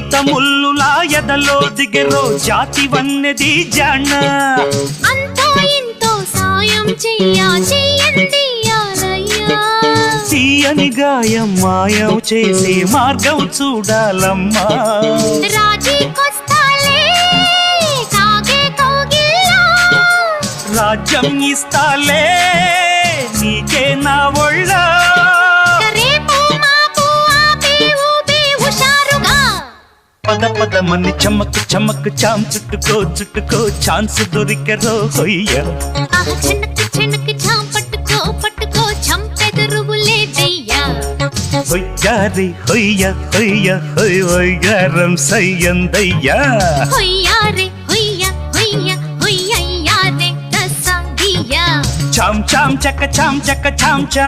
ఈత ముల్లులా ఎదలో దిగెరో జాతి వన్నెది జాణ అంతో ఇంతో సాయం చెయ్యండి యారయ్యా తీయని గాయం మాయం చేసే మార్గం చూడాలమ్మా రాజీకొస్తాలే కాగే కౌగిల్లా రాజ్యం ఇస్తాలే నీకే నా ఒళ్ళ రేపు మాపు ఆపి ఊపి హుషారుగా పద పదమని చమక్ చమక్ చాం చుట్టుకో ఛాన్స్ దొరికెరో హొయ్య చెనక్ చాం పట్టుకో చంపెదరువులే దయ్యా హొయ్యారి హొయ్య హొయ్యారం సయ్యందయ్యా హొయ్యారే హొయ్యారే దసంగియా చాం చాం చక్క చాం